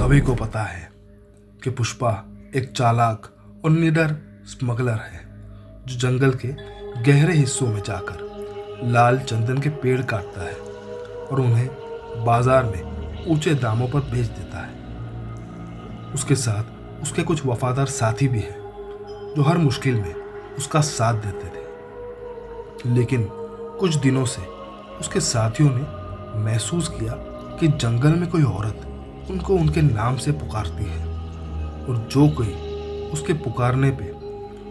सभी को पता है कि पुष्पा एक चालाक और निडर स्मगलर है जो जंगल के गहरे हिस्सों में जाकर लाल चंदन के पेड़ काटता है और उन्हें बाजार में ऊंचे दामों पर बेच देता है। उसके साथ उसके कुछ वफादार साथी भी हैं जो हर मुश्किल में उसका साथ देते थे। लेकिन कुछ दिनों से उसके साथियों ने महसूस किया कि जंगल में कोई औरत उनको उनके नाम से पुकारती है और जो कोई उसके पुकारने पे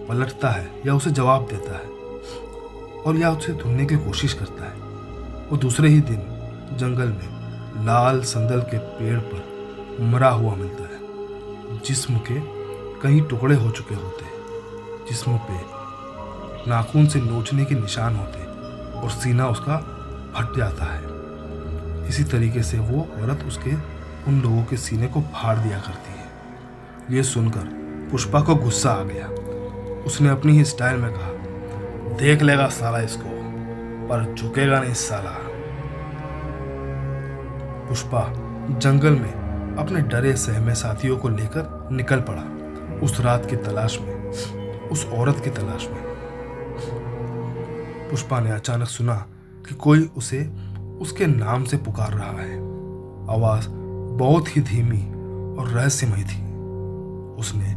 पलटता है या उसे जवाब देता है और या उसे ढूंढने की कोशिश करता है, वो दूसरे ही दिन जंगल में लाल संदल के पेड़ पर मरा हुआ मिलता है। जिस्म के कई टुकड़े हो चुके होते हैं, जिस्म पे नाखून से नोचने के निशान होते और सीना उसका फट जाता है। इसी तरीके से वो औरत उसके उन लोगों के सीने को फाड़ दिया करती है। ये सुनकर पुष्पा को गुस्सा आ गया। उसने अपनी ही स्टाइल में कहा, देख लेगा साला इसको, पर झुकेगा नहीं साला। पुष्पा जंगल में अपने डरे सहमे साथियों को लेकर निकल पड़ा, उस रात की तलाश में, उस औरत की तलाश में। पुष्पा ने अचानक सुना कि कोई उसे उसके नाम से पुकार रहा है। आवाज बहुत ही धीमी और रहस्यमय थी। उसने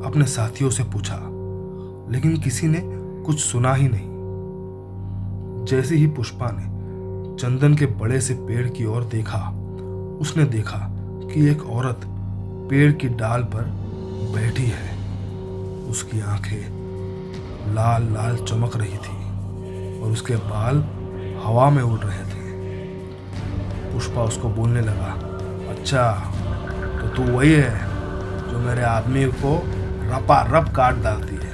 अपने साथियों से पूछा, लेकिन किसी ने कुछ सुना ही नहीं। जैसे ही पुष्पा ने चंदन के बड़े से पेड़ की ओर देखा, उसने देखा कि एक औरत पेड़ की डाल पर बैठी है। उसकी आंखें लाल लाल चमक रही थी और उसके बाल हवा में उड़ रहे थे। पुष्पा उसको बोलने लगा, अच्छा तो तू वही है जो मेरे आदमी को रपा रप काट डालती है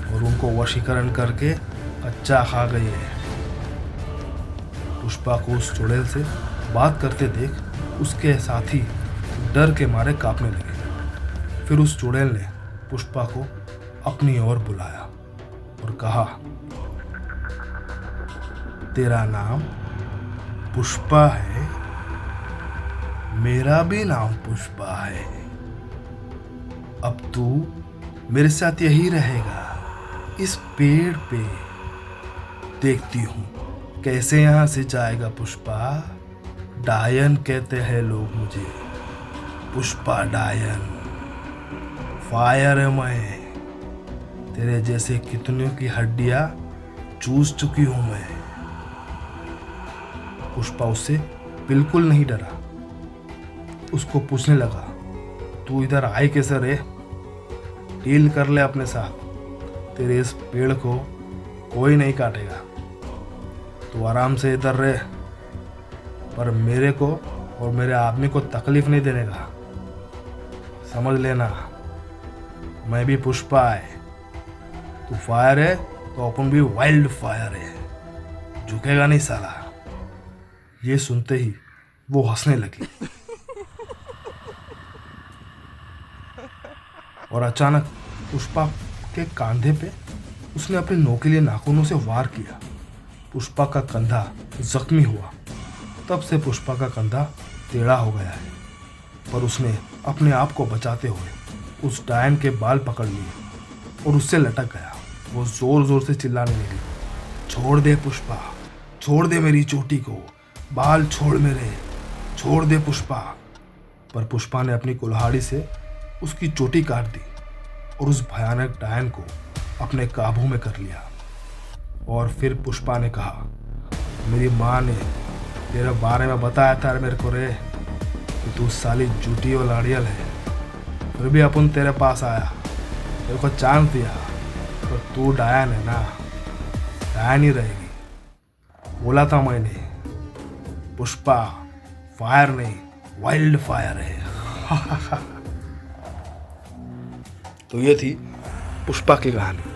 और उनको वशीकरण करके कच्चा खा गई है। पुष्पा को उस चुड़ैल से बात करते देख उसके साथी डर के मारे कांपने लगे। फिर उस चुड़ैल ने पुष्पा को अपनी ओर बुलाया और कहा, तेरा नाम पुष्पा है, मेरा भी नाम पुष्पा है। अब तू मेरे साथ यही रहेगा, इस पेड़ पे। देखती हूँ कैसे यहाँ से जाएगा पुष्पा। डायन कहते हैं लोग मुझे, पुष्पा डायन। फायर है मैं, तेरे जैसे कितनों की हड्डियां चूस चुकी हूं मैं। पुष्पा उससे बिल्कुल नहीं डरा। उसको पूछने लगा, तू इधर आए कैसे रे? डील कर ले अपने साथ, तेरे इस पेड़ को कोई नहीं काटेगा। तू आराम से इधर रहे, पर मेरे को और मेरे आदमी को तकलीफ नहीं देने का। समझ लेना, मैं भी पुष्पा है। तू फायर है तो अपन भी वाइल्ड फायर है, झुकेगा नहीं साला। ये सुनते ही वो हंसने लगी और अचानक पुष्पा के कंधे पे उसने अपने नोकीले नाखूनों से वार किया। पुष्पा का कंधा जख्मी हुआ। तब से पुष्पा का कंधा टेढ़ा हो गया है, पर उसने अपने आप को बचाते हुए उस डायन के बाल पकड़ लिए और उससे लटक गया। वो जोर जोर से चिल्लाने लगी, छोड़ दे पुष्पा, छोड़ दे मेरी चोटी को, बाल छोड़ मेरे, छोड़ दे पुष्पा। पर पुष्पा ने अपनी कुल्हाड़ी से उसकी चोटी काट दी और उस भयानक डायन को अपने काबू में कर लिया। और फिर पुष्पा ने कहा, मेरी माँ ने तेरे बारे में बताया था मेरे को रे कि तू साली झूठी और लाड़ियल है। फिर भी अपन तेरे पास आया, तेरे को चांस दिया, पर तू डायन है ना, डायन ही रहेगी। बोला था मैंने, पुष्पा फायर नहीं वाइल्ड फायर है। तो ये थी पुष्पा की कहानी।